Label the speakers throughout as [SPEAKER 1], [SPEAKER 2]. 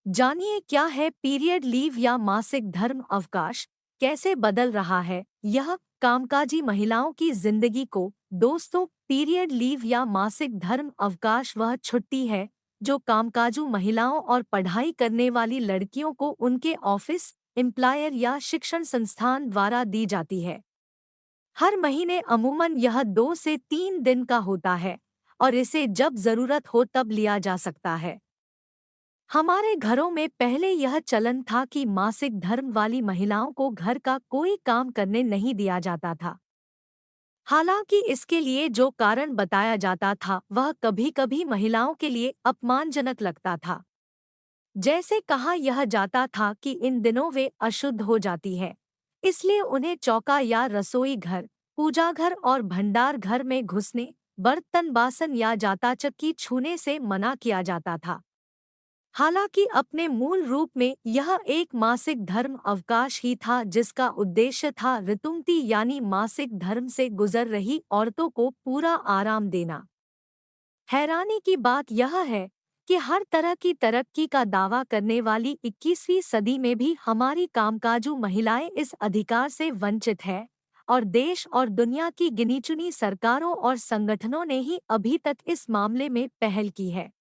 [SPEAKER 1] जानिए क्या है पीरियड लीव या मासिक धर्म अवकाश, कैसे बदल रहा है यह कामकाजी महिलाओं की जिंदगी को। दोस्तों, पीरियड लीव या मासिक धर्म अवकाश वह छुट्टी है जो कामकाजू महिलाओं और पढ़ाई करने वाली लड़कियों को उनके ऑफिस, एम्प्लॉयर या शिक्षण संस्थान द्वारा दी जाती है। हर महीने अमूमन यह 2 से 3 दिन का होता है और इसे जब जरूरत हो तब लिया जा सकता है। हमारे घरों में पहले यह चलन था कि मासिक धर्म वाली महिलाओं को घर का कोई काम करने नहीं दिया जाता था। हालांकि इसके लिए जो कारण बताया जाता था वह कभी-कभी महिलाओं के लिए अपमानजनक लगता था। जैसे कहा यह जाता था कि इन दिनों वे अशुद्ध हो जाती है, इसलिए उन्हें चौका या रसोई घर, पूजा घर और भंडार घर में घुसने, बर्तन बासन या जाताचक्की छूने से मना किया जाता था। हालांकि अपने मूल रूप में यह एक मासिक धर्म अवकाश ही था जिसका उद्देश्य था ऋतुमती यानी मासिक धर्म से गुजर रही औरतों को पूरा आराम देना। हैरानी की बात यह है कि हर तरह की तरक्की का दावा करने वाली 21वीं सदी में भी हमारी कामकाजू महिलाएं इस अधिकार से वंचित है और देश और दुनिया की गिनी-चुनी सरकारों और संगठनों ने ही अभी तक इस मामले में पहल की है।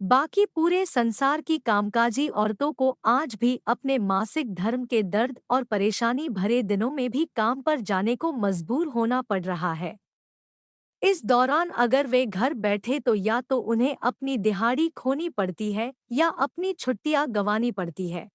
[SPEAKER 1] बाकी पूरे संसार की कामकाजी औरतों को आज भी अपने मासिक धर्म के दर्द और परेशानी भरे दिनों में भी काम पर जाने को मजबूर होना पड़ रहा है। इस दौरान अगर वे घर बैठे तो या तो उन्हें अपनी दिहाड़ी खोनी पड़ती है या अपनी छुट्टियां गंवानी पड़ती है।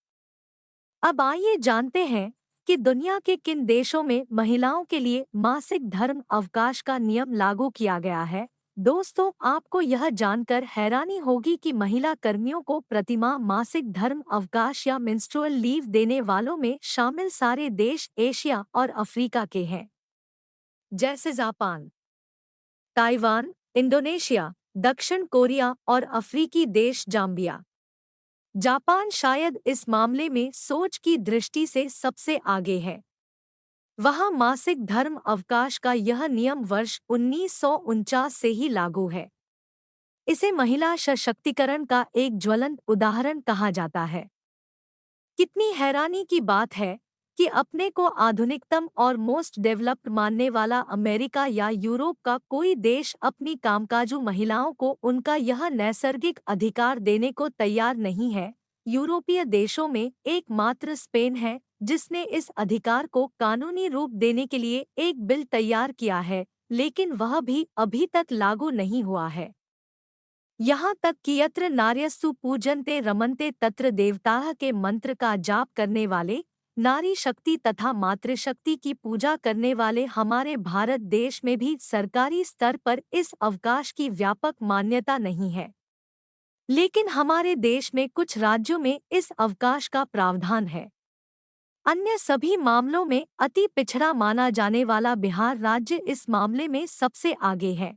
[SPEAKER 1] अब आइए जानते हैं कि दुनिया के किन देशों में महिलाओं के लिए मासिक धर्म अवकाश का नियम लागू किया गया है। दोस्तों, आपको यह जानकर हैरानी होगी कि महिला कर्मियों को प्रतिमाह मासिक धर्म अवकाश या मेंस्ट्रुअल लीव देने वालों में शामिल सारे देश एशिया और अफ्रीका के हैं, जैसे जापान, ताइवान, इंडोनेशिया, दक्षिण कोरिया और अफ्रीकी देश जाम्बिया। जापान शायद इस मामले में सोच की दृष्टि से सबसे आगे है। वहाँ मासिक धर्म अवकाश का यह नियम वर्ष 1949 से ही लागू है। इसे महिला सशक्तिकरण का एक ज्वलंत उदाहरण कहा जाता है। कितनी हैरानी की बात है कि अपने को आधुनिकतम और मोस्ट डेवलप्ड मानने वाला अमेरिका या यूरोप का कोई देश अपनी कामकाजू महिलाओं को उनका यह नैसर्गिक अधिकार देने को तैयार नहीं है। यूरोपीय देशों में एकमात्र स्पेन है जिसने इस अधिकार को कानूनी रूप देने के लिए एक बिल तैयार किया है, लेकिन वह भी अभी तक लागू नहीं हुआ है। यहाँ तक कि यत्र नार्यस्तु पूजन्ते रमन्ते तत्र देवताः के मंत्र का जाप करने वाले, नारी शक्ति तथा मातृशक्ति की पूजा करने वाले हमारे भारत देश में भी सरकारी स्तर पर इस अवकाश की व्यापक मान्यता नहीं है। लेकिन हमारे देश में कुछ राज्यों में इस अवकाश का प्रावधान है। अन्य सभी मामलों में अति पिछड़ा माना जाने वाला बिहार राज्य इस मामले में सबसे आगे है।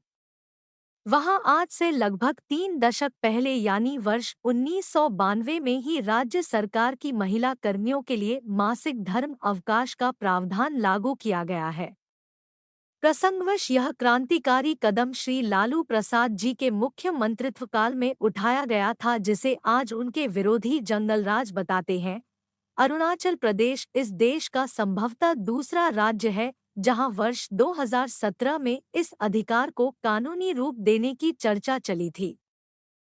[SPEAKER 1] वहाँ आज से लगभग 3 दशक पहले यानी वर्ष 1992 में ही राज्य सरकार की महिला कर्मियों के लिए मासिक धर्म अवकाश का प्रावधान लागू किया गया है। प्रसंगवश यह क्रांतिकारी कदम श्री लालू प्रसाद जी के मुख्य मंत्रित्व काल में उठाया गया था, जिसे आज उनके विरोधी जंगलराज बताते हैं। अरुणाचल प्रदेश इस देश का संभवतः दूसरा राज्य है जहां वर्ष 2017 में इस अधिकार को कानूनी रूप देने की चर्चा चली थी।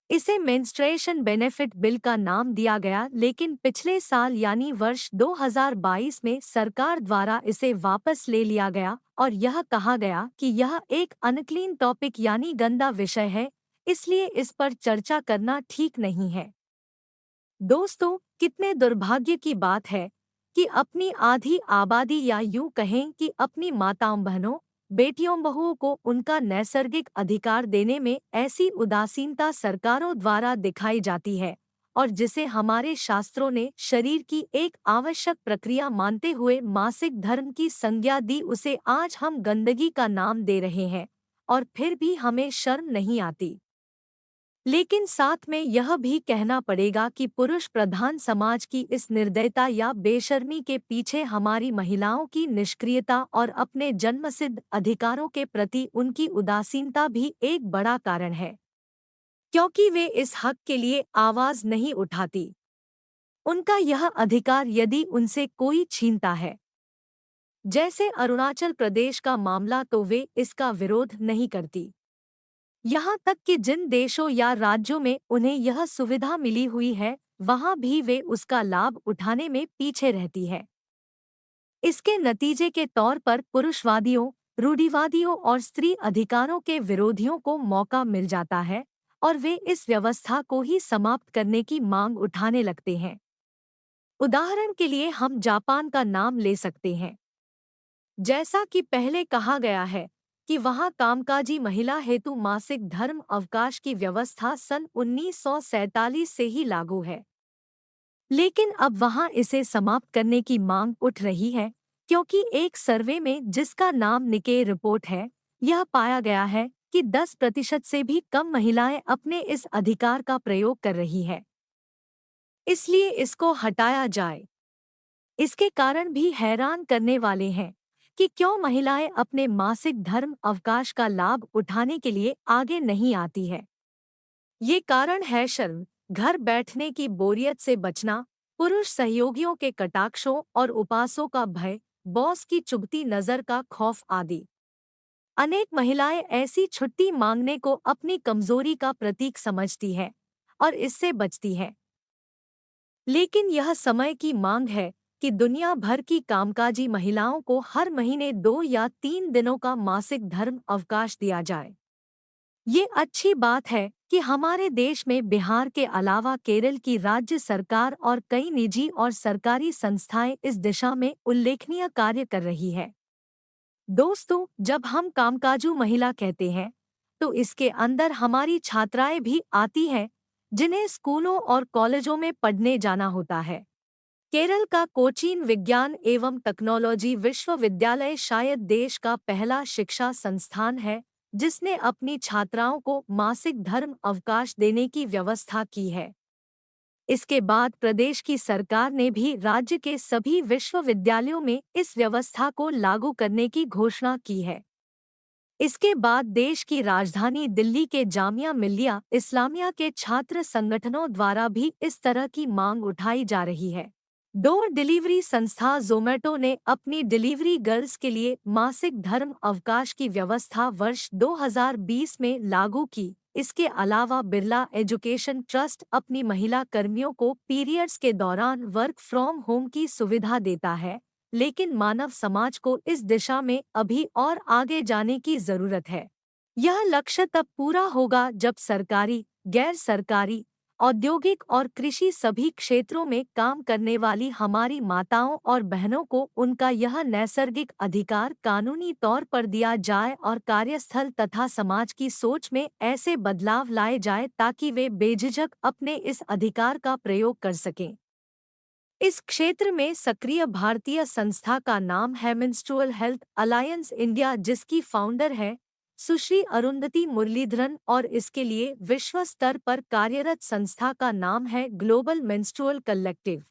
[SPEAKER 1] इसे मेंस्ट्रुएशन बेनिफिट बिल का नाम दिया गया, लेकिन पिछले साल यानी वर्ष 2022 में सरकार द्वारा इसे वापस ले लिया गया और यह कहा गया कि यह एक अनक्लीन टॉपिक यानी गंदा विषय है, इसलिए इस पर चर्चा करना ठीक नहीं है। दोस्तों, कितने दुर्भाग्य की बात है कि अपनी आधी आबादी या यूं कहें कि अपनी माताओं बहनों, बेटियों बहुओं को उनका नैसर्गिक अधिकार देने में ऐसी उदासीनता सरकारों द्वारा दिखाई जाती है और जिसे हमारे शास्त्रों ने शरीर की एक आवश्यक प्रक्रिया मानते हुए मासिक धर्म की संज्ञा दी, उसे आज हम गंदगी का नाम दे रहे हैं और फिर भी हमें शर्म नहीं आती। लेकिन साथ में यह भी कहना पड़ेगा कि पुरुष प्रधान समाज की इस निर्दयता या बेशर्मी के पीछे हमारी महिलाओं की निष्क्रियता और अपने जन्मसिद्ध अधिकारों के प्रति उनकी उदासीनता भी एक बड़ा कारण है। क्योंकि वे इस हक के लिए आवाज नहीं उठाती। उनका यह अधिकार यदि उनसे कोई छीनता है, जैसे अरुणाचल प्रदेश का मामला, तो वे इसका विरोध नहीं करती। यहाँ तक कि जिन देशों या राज्यों में उन्हें यह सुविधा मिली हुई है, वहाँ भी वे उसका लाभ उठाने में पीछे रहती है। इसके नतीजे के तौर पर पुरुषवादियों, रूढ़िवादियों और स्त्री अधिकारों के विरोधियों को मौका मिल जाता है और वे इस व्यवस्था को ही समाप्त करने की मांग उठाने लगते हैं। उदाहरण के लिए हम जापान का नाम ले सकते हैं। जैसा कि पहले कहा गया है कि वहाँ कामकाजी महिला हेतु मासिक धर्म अवकाश की व्यवस्था सन 1947 से ही लागू है। लेकिन अब वहाँ इसे समाप्त करने की मांग उठ रही है, क्योंकि एक सर्वे में जिसका नाम निके रिपोर्ट है, यह पाया गया है कि 10% से भी कम महिलाएं अपने इस अधिकार का प्रयोग कर रही है। इसलिए इसको हटाया जाए। इसके कारण भी हैरान करने वाले हैं कि क्यों महिलाएं अपने मासिक धर्म अवकाश का लाभ उठाने के लिए आगे नहीं आती है। ये कारण है शर्म, घर बैठने की बोरियत से बचना, पुरुष सहयोगियों के कटाक्षों और उपासों का भय, बॉस की चुभती नजर का खौफ आदि। अनेक महिलाएं ऐसी छुट्टी मांगने को अपनी कमजोरी का प्रतीक समझती है और इससे बचती है। लेकिन यह समय की मांग है कि दुनिया भर की कामकाजी महिलाओं को हर महीने 2 या 3 दिनों का मासिक धर्म अवकाश दिया जाए। ये अच्छी बात है कि हमारे देश में बिहार के अलावा केरल की राज्य सरकार और कई निजी और सरकारी संस्थाएं इस दिशा में उल्लेखनीय कार्य कर रही है। दोस्तों, जब हम कामकाजू महिला कहते हैं, तो इसके अंदर हमारी छात्राएं भी आती हैं, जिन्हें स्कूलों और कॉलेजों में पढ़ने जाना होता है। केरल का कोचीन विज्ञान एवं टेक्नोलॉजी विश्वविद्यालय शायद देश का पहला शिक्षा संस्थान है जिसने अपनी छात्राओं को मासिक धर्म अवकाश देने की व्यवस्था की है। इसके बाद प्रदेश की सरकार ने भी राज्य के सभी विश्वविद्यालयों में इस व्यवस्था को लागू करने की घोषणा की है। इसके बाद देश की राजधानी दिल्ली के जामिया मिल्लिया इस्लामिया के छात्र संगठनों द्वारा भी इस तरह की मांग उठाई जा रही है। डोर डिलीवरी संस्था ज़ोमैटो ने अपनी डिलीवरी गर्ल्स के लिए मासिक धर्म अवकाश की व्यवस्था वर्ष 2020 में लागू की। इसके अलावा बिरला एजुकेशन ट्रस्ट अपनी महिला कर्मियों को पीरियड्स के दौरान वर्क फ्रॉम होम की सुविधा देता है, लेकिन मानव समाज को इस दिशा में अभी और आगे जाने की जरूरत है। यह लक्ष्य तब पूरा होगा जब सरकारी, गैर सरकारी, औद्योगिक और कृषि सभी क्षेत्रों में काम करने वाली हमारी माताओं और बहनों को उनका यह नैसर्गिक अधिकार कानूनी तौर पर दिया जाए और कार्यस्थल तथा समाज की सोच में ऐसे बदलाव लाए जाए ताकि वे बेझिझक अपने इस अधिकार का प्रयोग कर सकें। इस क्षेत्र में सक्रिय भारतीय संस्था का नाम है मेंस्ट्रुअल हेल्थ अलायंस इंडिया, जिसकी फाउंडर है सुश्री अरुंधति मुरलीधरन, और इसके लिए विश्व स्तर पर कार्यरत संस्था का नाम है ग्लोबल मेंस्ट्रुअल कलेक्टिव।